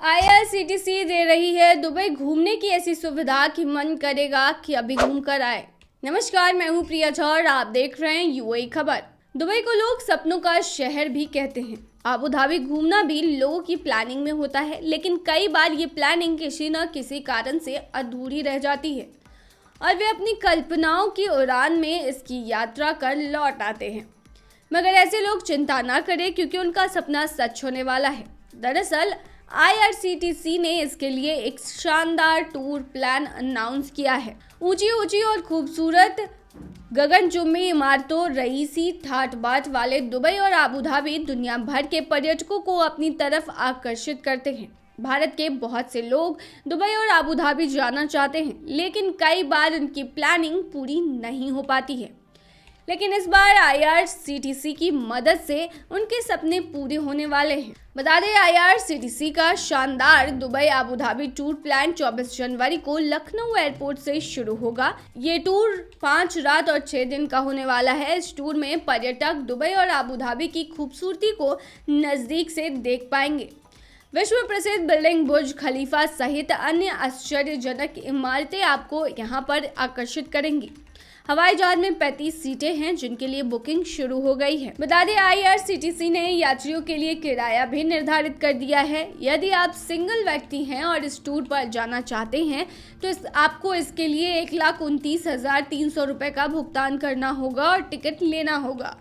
IRCTC दे रही है Dubai घूमने की ऐसी सुविधा कि मन करेगा कि अभी घूम कर आए। नमस्कार, मैं हूं प्रिया झा और आप देख रहे हैं यूएई खबर। दुबई को लोग सपनों का शहर भी कहते हैं। अबू धाबी घूमना भी लोगों की प्लानिंग में होता है, लेकिन कई बार ये प्लानिंग किसी न किसी कारण से अधूरी रह जाती है और वे अपनी कल्पनाओं की उड़ान में इसकी यात्रा कर लौट आते हैं। मगर ऐसे लोग चिंता ना करें, क्योंकि उनका सपना सच होने वाला है। दरअसल IRCTC ने इसके लिए एक शानदार टूर प्लान अनाउंस किया है। ऊंची ऊंची और खूबसूरत गगनचुंबी इमारतों, रईसी ठाट बाट वाले दुबई और अबू धाबी दुनिया भर के पर्यटकों को अपनी तरफ आकर्षित करते हैं। भारत के बहुत से लोग दुबई और अबू धाबी जाना चाहते हैं, लेकिन कई बार उनकी प्लानिंग पूरी नहीं हो पाती है। लेकिन इस बार IRCTC की मदद से उनके सपने पूरे होने वाले हैं। बता दें, IRCTC का शानदार Dubai Abu Dhabi tour plan 24 जनवरी को लखनऊ एयरपोर्ट से शुरू होगा। ये टूर 5 रात और 6 दिन का होने वाला है। इस टूर में पर्यटक दुबई और अबू धाबी की खूबसूरती को नजदीक से देख पाएंगे। विश्व प्रसिद्ध बिल्डिंग बुर्ज खलीफा सहित अन्य आश्चर्यजनक इमारतें आपको यहाँ पर आकर्षित करेंगी। हवाई जहाज में 35 सीटें हैं, जिनके लिए बुकिंग शुरू हो गई है। बता दें, IRCTC ने यात्रियों के लिए किराया भी निर्धारित कर दिया है। यदि आप सिंगल व्यक्ति हैं और इस टूर पर जाना चाहते हैं तो आपको इसके लिए 1,29,300 रुपये का भुगतान करना होगा और टिकट लेना होगा।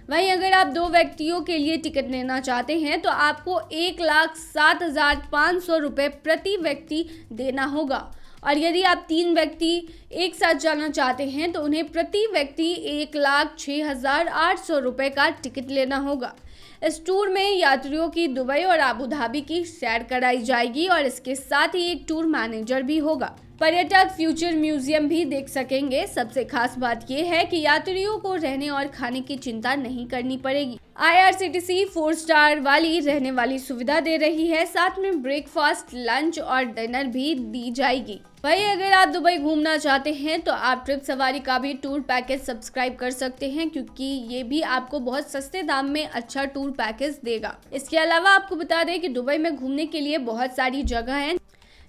वहीं अगर आप 2 व्यक्तियों के लिए टिकट लेना चाहते हैं तो आपको 1,07,500 रुपये प्रति व्यक्ति देना होगा, और यदि आप 3 व्यक्ति एक साथ जाना चाहते हैं तो उन्हें प्रति व्यक्ति 1,06,800 रुपये का टिकट लेना होगा। इस टूर में यात्रियों की दुबई और अबू धाबी की सैर कराई जाएगी और इसके साथ ही एक टूर मैनेजर भी होगा। पर्यटक फ्यूचर म्यूजियम भी देख सकेंगे। सबसे खास बात यह है कि यात्रियों को रहने और खाने की चिंता नहीं करनी पड़ेगी। IRCTC 4 स्टार वाली रहने वाली सुविधा दे रही है। साथ में ब्रेकफास्ट, लंच और डिनर भी दी जाएगी। वहीं अगर आप दुबई घूमना चाहते हैं तो आप ट्रिप सवारी का भी टूर पैकेज सब्सक्राइब कर सकते हैं, क्योंकि ये भी आपको बहुत सस्ते दाम में अच्छा टूर पैकेज देगा। इसके अलावा आपको बता दें कि दुबई में घूमने के लिए बहुत सारी जगह हैं,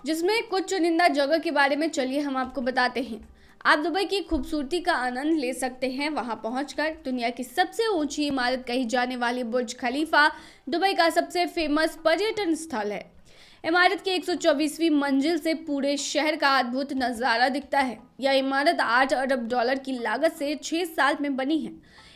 जिसमें कुछ चुनिंदा जगह के बारे में चलिए हम आपको बताते हैं। आप दुबई की खूबसूरती का आनंद ले सकते हैं। वहां पहुंचकर दुनिया की सबसे ऊंची इमारत कही जाने वाली बुर्ज खलीफा दुबई का सबसे फेमस पर्यटन स्थल है। इमारत की 124वीं मंजिल से पूरे शहर का अद्भुत नजारा दिखता है। यह इमारत $8 अरब की लागत से 6 साल में बनी है।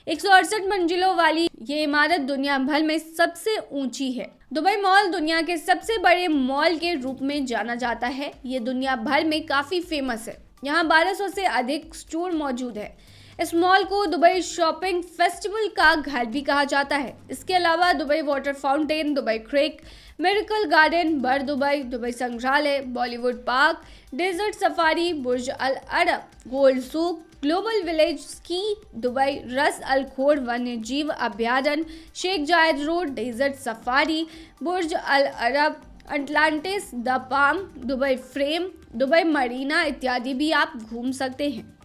168 मंजिलों वाली ये इमारत दुनिया भर में सबसे ऊंची है। दुबई मॉल दुनिया के सबसे बड़े मॉल के रूप में जाना जाता है। ये दुनिया भर में काफी फेमस है। यहाँ 1200 से अधिक स्टोर मौजूद है। इस मॉल को दुबई शॉपिंग फेस्टिवल का घर भी कहा जाता है। इसके अलावा Dubai water fountain, Dubai creek, miracle garden, Bur Dubai, Dubai संग्रहालय, Bollywood park, desert safari, Burj Al Arab, Gold Souk, global village, ski Dubai, Ras Al Khor वन्य जीव अभ्यारण्य, Sheikh Zayed road, desert safari, Burj Al Arab, Atlantis, the Palm, Dubai frame, Dubai Marina इत्यादि भी आप घूम सकते हैं।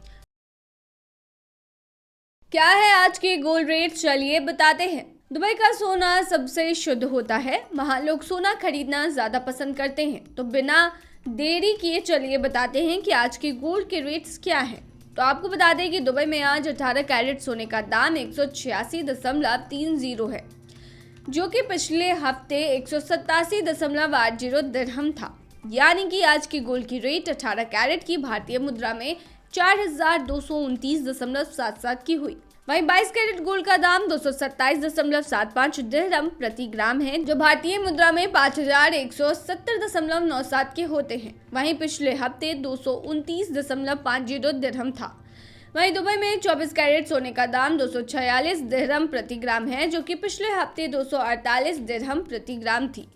क्या है आज के गोल्ड रेट, चलिए बताते हैं। दुबई का सोना सबसे शुद्ध होता है। वहाँ लोग सोना खरीदना ज्यादा पसंद करते हैं। तो बिना देरी किए चलिए बताते हैं कि आज के गोल्ड के रेट्स क्या हैं। तो आपको बता दें कि दुबई में आज 18 कैरेट सोने का दाम 186.30 है, जो कि पिछले हफ्ते 187.80 दिरहम था। यानी कि आज की गोल्ड की रेट 18 कैरेट की भारतीय मुद्रा में 4,229.77 की हुई। वहीं 22 कैरेट गोल्ड का दाम 227.75 दिरहम प्रति ग्राम है, जो भारतीय मुद्रा में 5,170.97 के होते हैं। वहीं पिछले हफ्ते 229.50 दिरहम था। वहीं दुबई में 24 कैरेट सोने का दाम 246 दिरहम प्रति ग्राम है, जो कि पिछले हफ्ते 248 दिरहम प्रति ग्राम थी।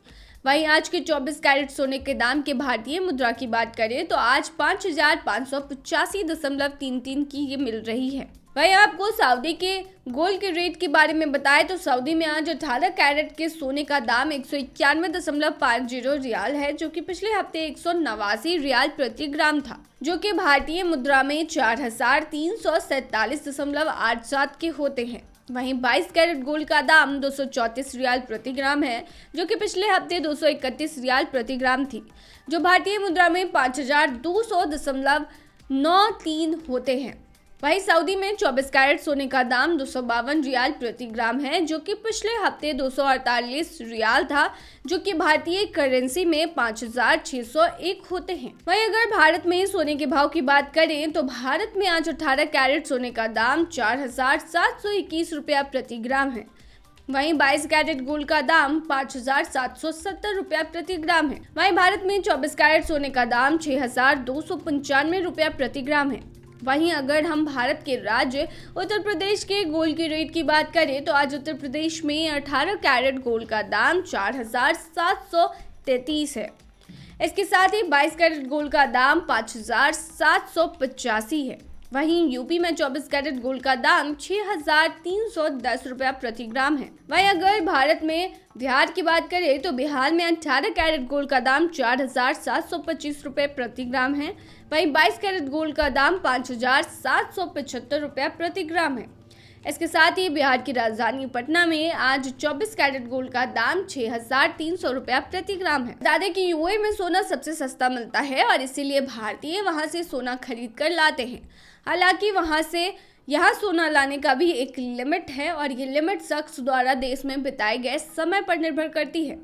वहीं आज के 24 कैरेट सोने के दाम के भारतीय मुद्रा की बात करें तो आज 5,585.33 की ये मिल रही है। वहीं आपको सऊदी के गोल्ड के रेट के बारे में बताएं तो सऊदी में आज 18 कैरेट के सोने का दाम 191.50 रियाल है, जो कि पिछले हफ्ते 189 रियाल प्रति ग्राम था, जो कि भारतीय मुद्रा में 4,347.87 के होते हैं। वहीं 22 कैरेट गोल्ड का दाम 234 रियाल प्रति ग्राम है, जो कि पिछले हफ्ते 231 रियाल प्रति ग्राम थी, जो भारतीय मुद्रा में 5200.93 होते हैं। वहीं सऊदी में 24 कैरेट सोने का दाम 252 रियाल प्रति ग्राम है, जो कि पिछले हफ्ते 248 रियाल था, जो कि भारतीय करेंसी में 5601 होते हैं। वहीं अगर भारत में सोने के भाव की बात करें तो भारत में आज 18 कैरेट सोने का दाम 4721 रुपया प्रति ग्राम है। वहीं 22 कैरेट गोल्ड का दाम 5770 रुपया प्रति ग्राम है। वहीं भारत में 24 कैरेट सोने का दाम 6295 रुपया प्रति ग्राम है। वहीं अगर हम भारत के राज्य उत्तर प्रदेश के गोल्ड के रेट की बात करें तो आज उत्तर प्रदेश में 18 कैरेट गोल्ड का दाम 4733 है। इसके साथ ही 22 कैरेट गोल्ड का दाम 5785 है। वहीं यूपी में 24 कैरेट गोल्ड का दाम 6310 रुपया प्रति ग्राम है। वहीं अगर भारत में बिहार की बात करें तो बिहार में 18 कैरेट गोल्ड का दाम 4725 रुपये प्रति ग्राम है। वहीं 22 कैरेट गोल्ड का दाम 5775 रुपया प्रति ग्राम है। इसके साथ ही बिहार की राजधानी पटना में आज 24 कैरेट गोल्ड का दाम 6300 रुपया प्रति ग्राम है। बता दें कि यूएई में सोना सबसे सस्ता मिलता है और इसीलिए भारतीय वहां से सोना खरीद कर लाते हैं। हालांकि वहां से यहाँ सोना लाने का भी एक लिमिट है और ये लिमिट शख्स द्वारा देश में बिताए गए समय पर निर्भर करती है।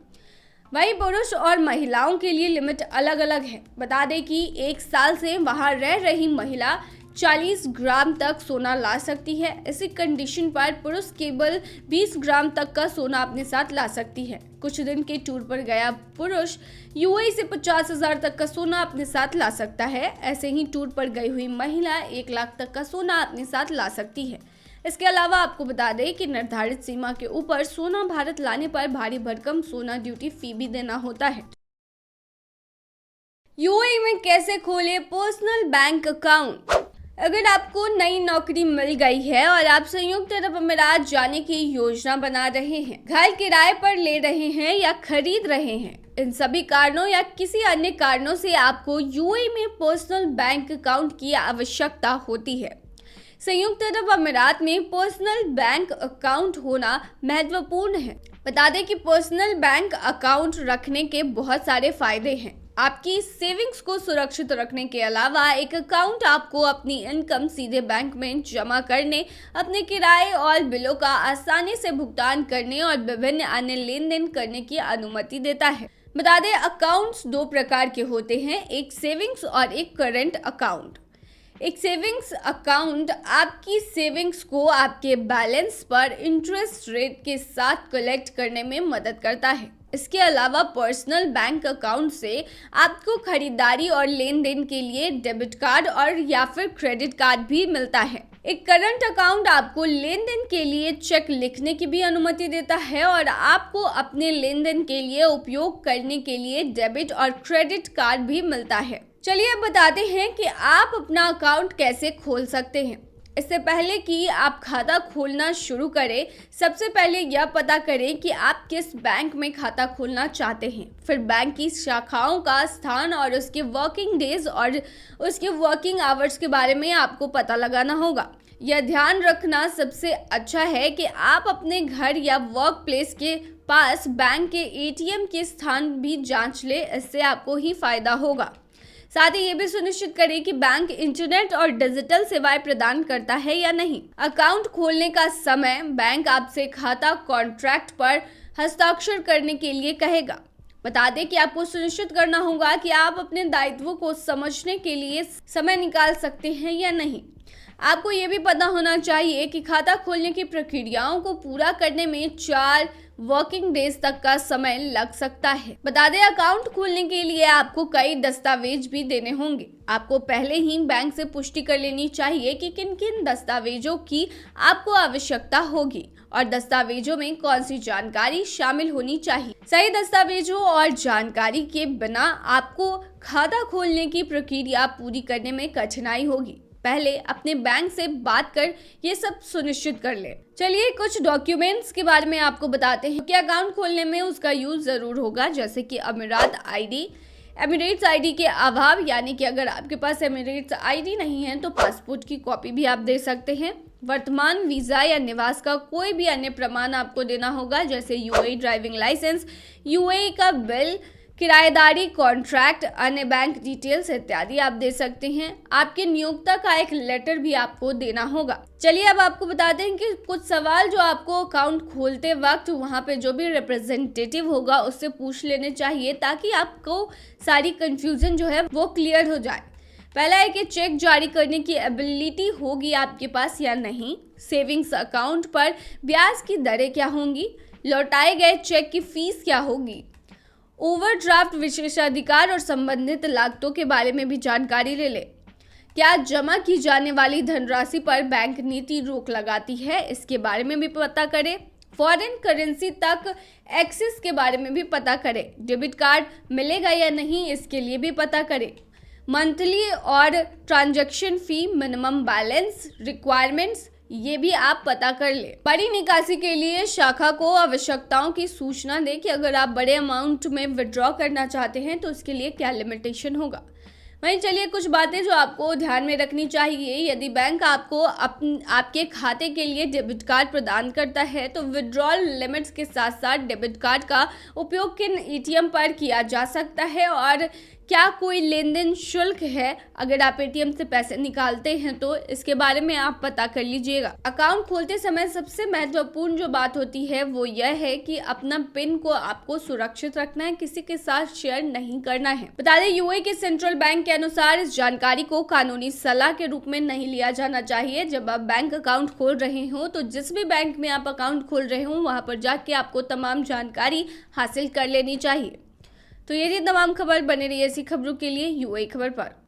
वहीं पुरुष और महिलाओं के लिए लिमिट अलग अलग है। बता दें कि 1 साल से वहां रह रही महिला 40 ग्राम तक सोना ला सकती है। इसी कंडीशन पर पुरुष केवल 20 ग्राम तक का सोना अपने साथ ला सकती है। कुछ दिन के टूर पर गया पुरुष यूएई से 50,000 तक का सोना अपने साथ ला सकता है। ऐसे ही टूर पर गई हुई महिला 1 लाख तक का सोना अपने साथ ला सकती है। इसके अलावा आपको बता दें कि निर्धारित सीमा के ऊपर सोना भारत लाने पर भारी भरकम सोना ड्यूटी फी भी देना होता है। यूएई में कैसे खोले पर्सनल बैंक अकाउंट? अगर आपको नई नौकरी मिल गई है और आप संयुक्त अरब अमीरात जाने की योजना बना रहे हैं, घर किराए पर ले रहे हैं या खरीद रहे हैं, इन सभी कारणों या किसी अन्य कारणों से आपको यूएई में पर्सनल बैंक अकाउंट की आवश्यकता होती है। संयुक्त अरब अमीरात में पर्सनल बैंक अकाउंट होना महत्वपूर्ण है। बता दें कि पर्सनल बैंक अकाउंट रखने के बहुत सारे फायदे हैं। आपकी सेविंग्स को सुरक्षित रखने के अलावा एक अकाउंट आपको अपनी इनकम सीधे बैंक में जमा करने, अपने किराए और बिलों का आसानी से भुगतान करने और विभिन्न अन्य लेन देन करने की अनुमति देता है। बता दें अकाउंट्स 2 प्रकार के होते हैं, एक सेविंग्स और एक करंट अकाउंट। एक सेविंग्स अकाउंट आपकी सेविंग्स को आपके बैलेंस पर इंटरेस्ट रेट के साथ कलेक्ट करने में मदद करता है। इसके अलावा पर्सनल बैंक अकाउंट से आपको खरीदारी और लेन देन के लिए डेबिट कार्ड और या फिर क्रेडिट कार्ड भी मिलता है। एक करंट अकाउंट आपको लेन देन के लिए चेक लिखने की भी अनुमति देता है और आपको अपने लेन देन के लिए उपयोग करने के लिए डेबिट और क्रेडिट कार्ड भी मिलता है। चलिए अब बताते हैं कि आप अपना अकाउंट कैसे खोल सकते हैं। इससे पहले कि आप खाता खोलना शुरू करें, सबसे पहले यह पता करें कि आप किस बैंक में खाता खोलना चाहते हैं। फिर बैंक की शाखाओं का स्थान और उसके वर्किंग डेज और उसके वर्किंग आवर्स के बारे में आपको पता लगाना होगा। यह ध्यान रखना सबसे अच्छा है कि आप अपने घर या वर्क प्लेस के पास बैंक के एटीएम के स्थान भी जांच लें, इससे आपको ही फायदा होगा। साथ ही ये भी सुनिश्चित करें कि बैंक इंटरनेट और डिजिटल सेवाएं प्रदान करता है या नहीं। अकाउंट खोलने का समय बैंक आपसे खाता कॉन्ट्रैक्ट पर हस्ताक्षर करने के लिए कहेगा। बता दें कि आपको सुनिश्चित करना होगा कि आप अपने दायित्वों को समझने के लिए समय निकाल सकते हैं या नहीं। आपको ये भी पता होना चाहिए कि खाता खोलने की प्रक्रियाओं को पूरा करने में 4 वर्किंग डेज तक का समय लग सकता है। बता दें अकाउंट खोलने के लिए आपको कई दस्तावेज भी देने होंगे। आपको पहले ही बैंक से पुष्टि कर लेनी चाहिए कि किन किन दस्तावेजों की आपको आवश्यकता होगी और दस्तावेजों में कौन सी जानकारी शामिल होनी चाहिए। सही दस्तावेजों और जानकारी के बिना आपको खाता खोलने की प्रक्रिया पूरी करने में कठिनाई होगी। पहले अपने बैंक से बात कर ये सब सुनिश्चित कर ले। चलिए कुछ डॉक्यूमेंट्स के बारे में आपको बताते हैं कि अकाउंट खोलने में उसका यूज जरूर होगा, जैसे कि अमीरात आईडी। एमिरेट्स आईडी के अभाव यानी कि अगर आपके पास एमिरेट्स आईडी नहीं है तो पासपोर्ट की कॉपी भी आप दे सकते हैं। वर्तमान वीजा या निवास का कोई भी अन्य प्रमाण आपको देना होगा, जैसे यूएई ड्राइविंग लाइसेंस, यूएई का बिल, किराएदारी कॉन्ट्रैक्ट, अन्य बैंक डिटेल्स इत्यादि आप दे सकते हैं। आपके नियोक्ता का एक लेटर भी आपको देना होगा। चलिए अब आपको बताते हैं कि कुछ सवाल जो आपको अकाउंट खोलते वक्त वहां पे जो भी रिप्रेजेंटेटिव होगा उससे पूछ लेने चाहिए, ताकि आपको सारी कंफ्यूजन जो है वो क्लियर हो जाए। पहला है कि चेक जारी करने की एबिलिटी होगी आपके पास या नहीं, सेविंग्स अकाउंट पर ब्याज की दरें क्या होंगी, लौटाए गए चेक की फीस क्या होगी, ओवरड्राफ्ट विशेषाधिकार और संबंधित लागतों के बारे में भी जानकारी ले ले। क्या जमा की जाने वाली धनराशि पर बैंक नीति रोक लगाती है, इसके बारे में भी पता करें। फॉरेन करेंसी तक एक्सेस के बारे में भी पता करें। डेबिट कार्ड मिलेगा या नहीं, इसके लिए भी पता करें। मंथली और ट्रांजैक्शन फी, मिनिमम बैलेंस, रिक्वायरमेंट्स, ये भी आप पता कर ले। बड़ी निकासी के लिए शाखा को आवश्यकताओं की सूचना दे कि अगर आप बड़े अमाउंट में विड्रॉ करना चाहते हैं तो उसके लिए क्या लिमिटेशन होगा। वहीं चलिए कुछ बातें जो आपको ध्यान में रखनी चाहिए। यदि बैंक आपको आपके खाते के लिए डेबिट कार्ड प्रदान करता है तो विड्रॉल लिमिट्स के साथ साथ डेबिट कार्ड का उपयोग किन एटीएम पर किया जा सकता है और क्या कोई लेन देन शुल्क है अगर आप एटीएम से पैसे निकालते हैं तो इसके बारे में आप पता कर लीजिएगा। अकाउंट खोलते समय सबसे महत्वपूर्ण जो बात होती है वो यह है कि अपना पिन को आपको सुरक्षित रखना है, किसी के साथ शेयर नहीं करना है। बता दें यूएई के सेंट्रल बैंक के अनुसार इस जानकारी को कानूनी सलाह के रूप में नहीं लिया जाना चाहिए। जब आप बैंक अकाउंट खोल रहे हो तो जिस भी बैंक में आप अकाउंट खोल रहे हो वहां पर जाके आपको तमाम जानकारी हासिल कर लेनी चाहिए। तो ये थी तमाम खबर। बने रहिए ऐसी खबरों के लिए यूएई खबर पर।